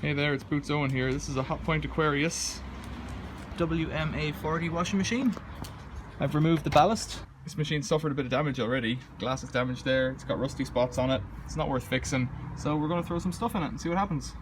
Hey there, it's Boots Owen here. This is a Hotpoint Aquarious WMA40 washing machine. I've removed the ballast. This machine suffered a bit of damage already. Glass is damaged there, it's got rusty spots on it. It's not worth fixing. So we're going to throw some stuff in it and see what happens.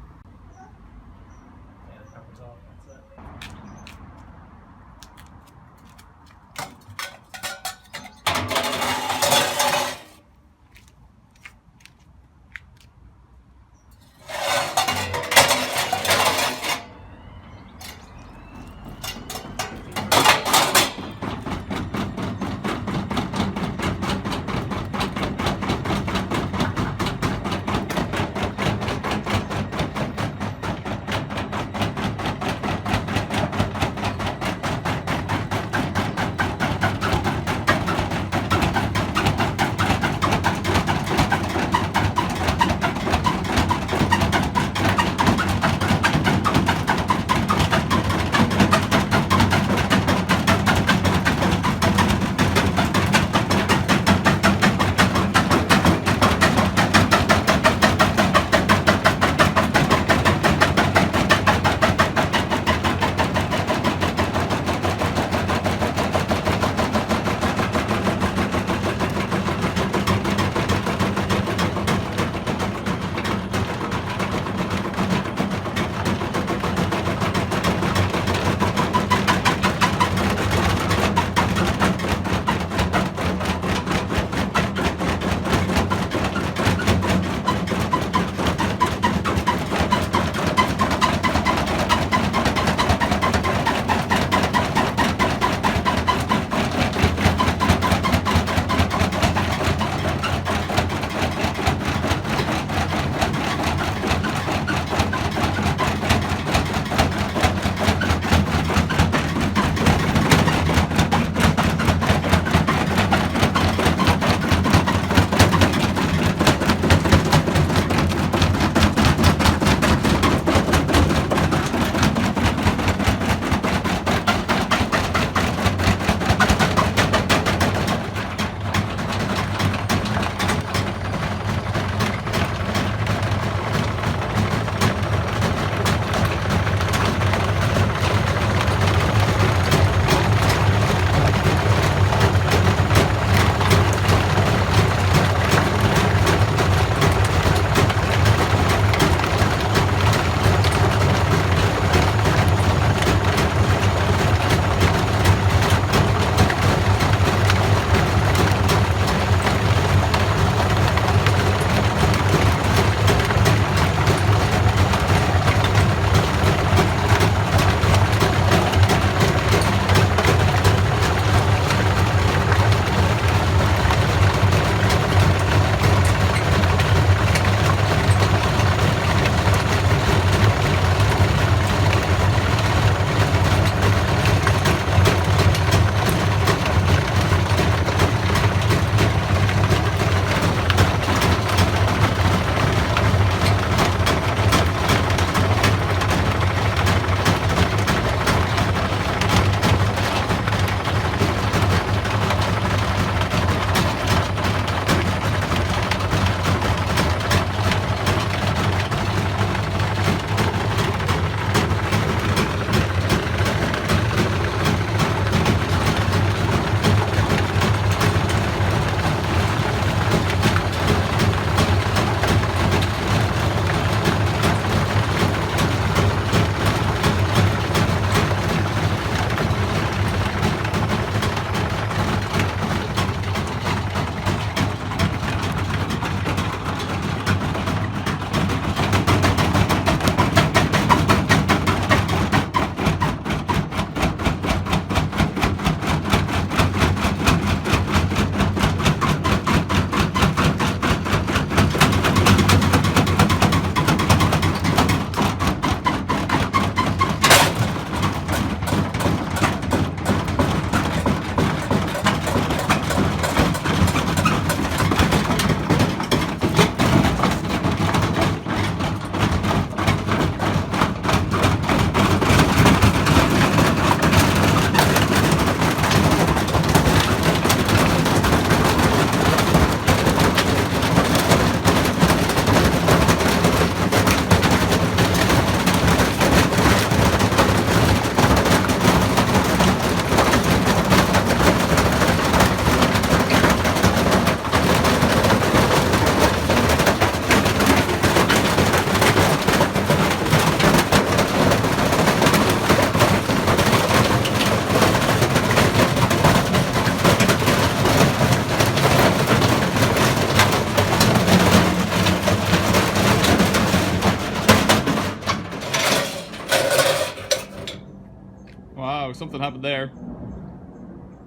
know, something happened there.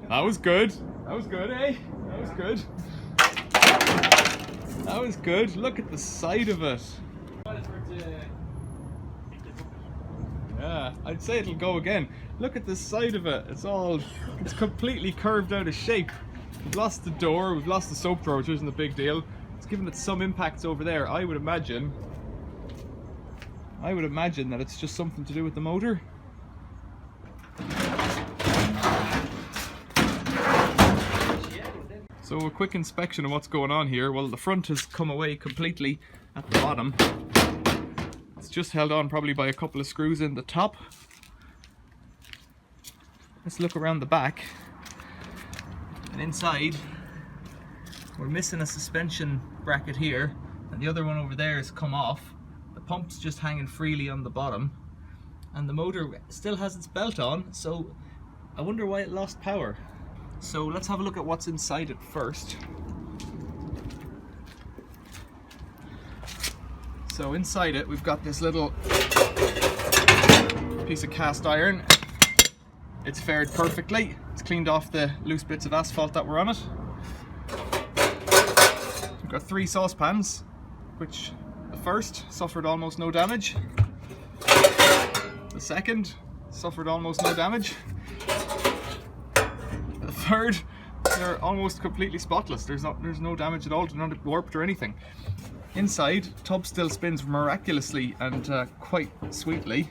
That was good. That was good, eh? That was good. That was good. Look at the side of it. Yeah, I'd say it'll go again. Look at the side of it. It's completely curved out of shape. We've lost the door, we've lost the soap drawer, which isn't a big deal. It's given it some impacts over there. I would imagine that it's just something to do with the motor. So a quick inspection of what's going on here. Well, the front has come away completely at the bottom. It's just held on probably by a couple of screws in the top. Let's look around the back. And inside, we're missing a suspension bracket here, and the other one over there has come off. The pump's just hanging freely on the bottom, and the motor still has its belt on, so I wonder why it lost power. So let's have a look at what's inside it first. So inside it, we've got this little piece of cast iron. It's fared perfectly. It's cleaned off the loose bits of asphalt that were on it. We've got 3 saucepans, which the first suffered almost no damage. The second suffered almost no damage. The third, they're almost completely spotless. There's no damage at all, they're not warped or anything. Inside, tub still spins miraculously and quite sweetly.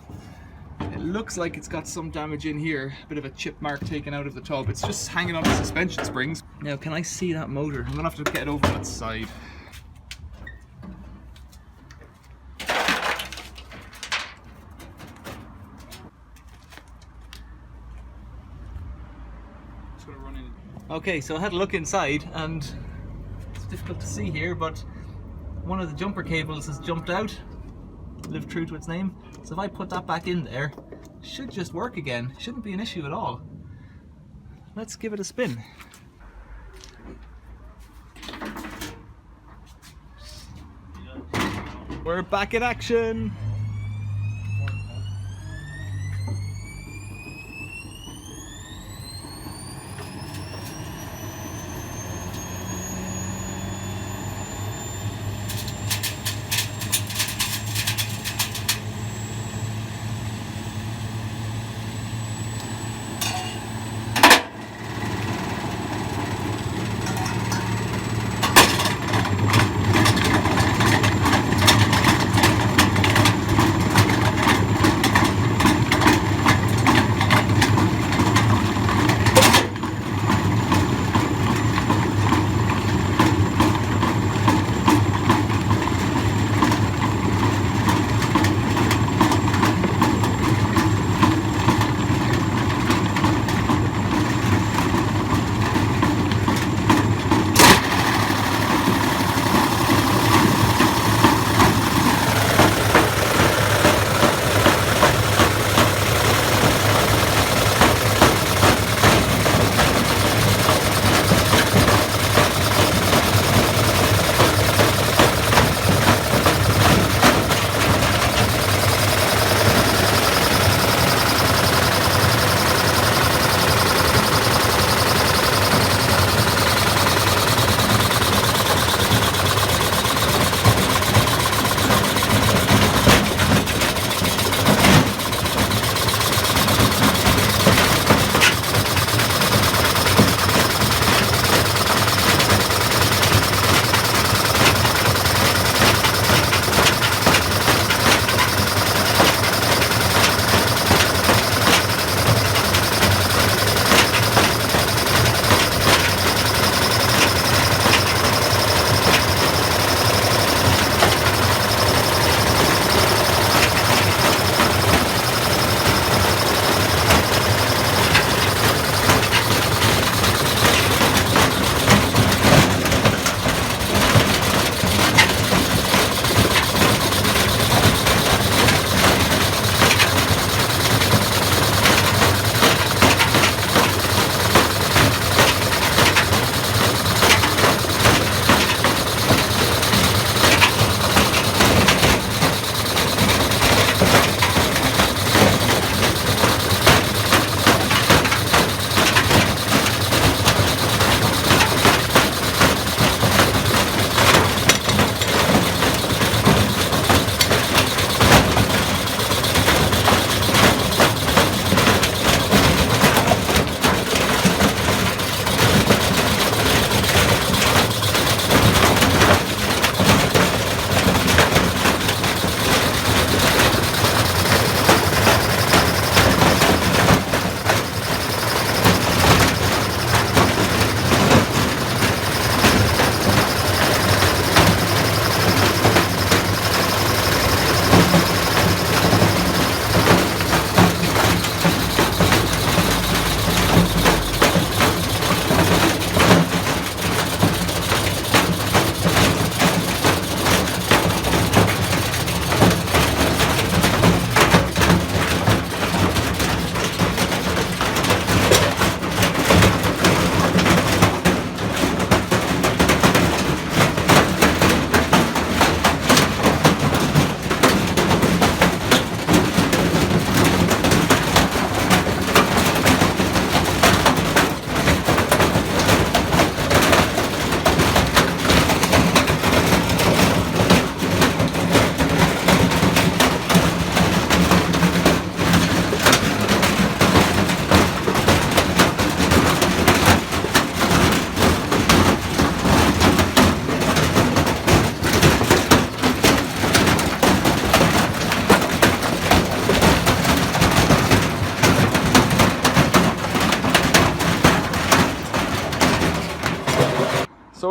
It looks like it's got some damage in here, a bit of a chip mark taken out of the tub. It's just hanging on the suspension springs. Now, can I see that motor? I'm gonna have to get it over on its side. Okay, so I had a look inside, and it's difficult to see here, but one of the jumper cables has jumped out, lived true to its name. So if I put that back in there, it should just work again. Shouldn't be an issue at all. Let's give it a spin. We're back in action.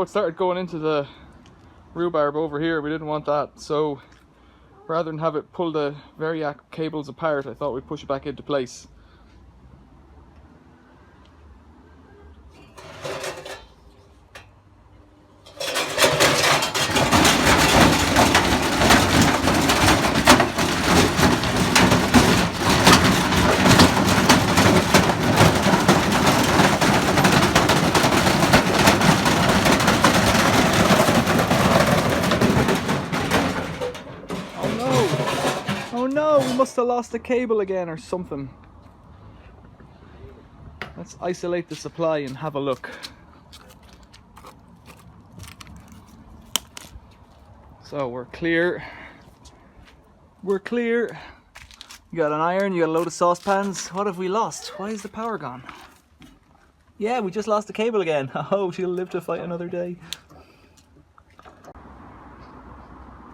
it started going into the rhubarb over here. We didn't want that, so rather than have it pull the variac cables apart, I thought we'd push it back into place. Oh no, we must have lost the cable again or something. Let's isolate the supply and have a look. So we're clear. We're clear. You got an iron, you got a load of saucepans. What have we lost? Why is the power gone? Yeah, we just lost the cable again. Oh, she'll live to fight another day.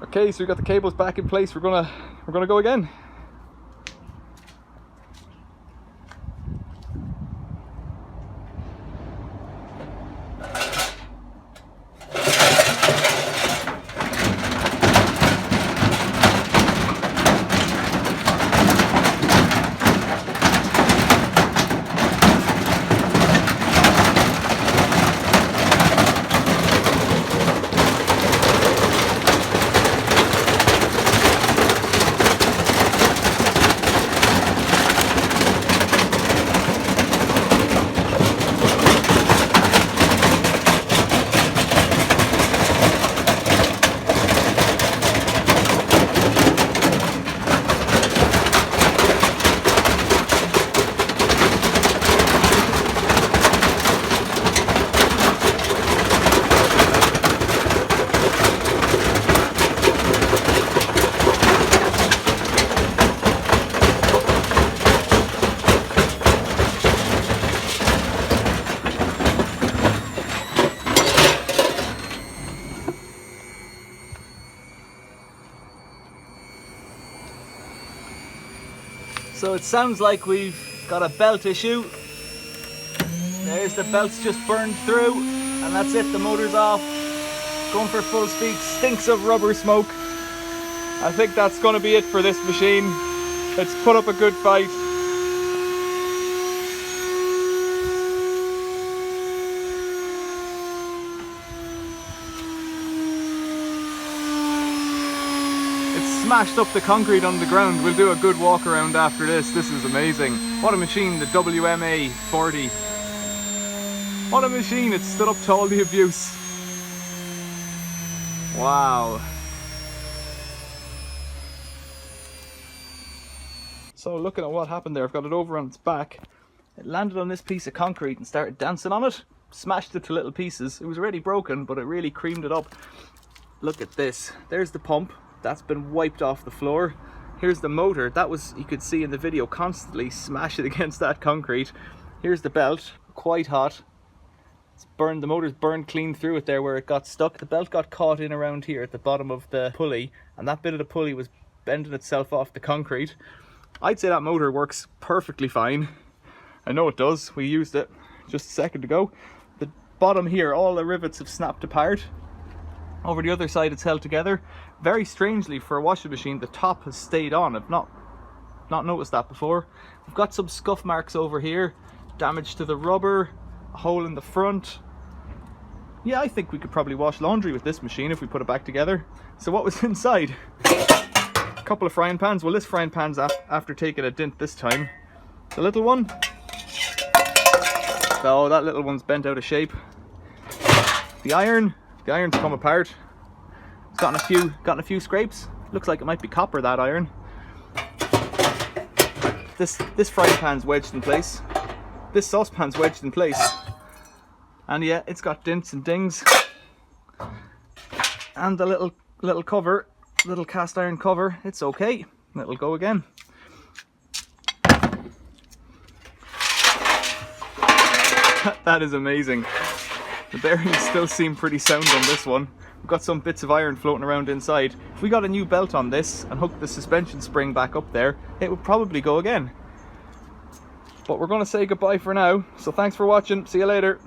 Okay, so we got the cables back in place. We're gonna go again. So it sounds like we've got a belt issue. There's the belt's just burned through, and that's it, the motor's off. Going for full speed, stinks of rubber smoke. I think that's going to be it for this machine. Let's put up a good fight. Smashed up the concrete on the ground. We'll do a good walk around after this. This is amazing. What a machine, the WMA 40. What a machine, it stood up to all the abuse. Wow. So looking at what happened there, I've got it over on its back. It landed on this piece of concrete and started dancing on it. Smashed it to little pieces. It was already broken, but it really creamed it up. Look at this. There's the pump. That's been wiped off the floor. Here's the motor. That was, you could see in the video, constantly smash it against that concrete. Here's the belt, quite hot. It's burned, the motor's burned clean through it there where it got stuck. The belt got caught in around here at the bottom of the pulley, and that bit of the pulley was bending itself off the concrete. I'd say that motor works perfectly fine. I know it does. We used it just a second ago. The bottom here, all the rivets have snapped apart. Over the other side it's held together. Very strangely, for a washing machine, the top has stayed on. I've not noticed that before. We've got some scuff marks over here, damage to the rubber, a hole in the front. Yeah, I think we could probably wash laundry with this machine if we put it back together. So what was inside? A couple of frying pans. Well, this frying pan's after taking a dent this time. The little one. Oh, that little one's bent out of shape. The iron's come apart. It's gotten a few scrapes. Looks like it might be copper, that iron. This frying pan's wedged in place. This saucepan's wedged in place. And yeah, it's got dents and dings. And the little cover, little cast iron cover, it's okay. It'll go again. That is amazing. The bearings still seem pretty sound on this one. We've got some bits of iron floating around inside. If we got a new belt on this and hooked the suspension spring back up there, it would probably go again. But we're going to say goodbye for now. So thanks for watching. See you later.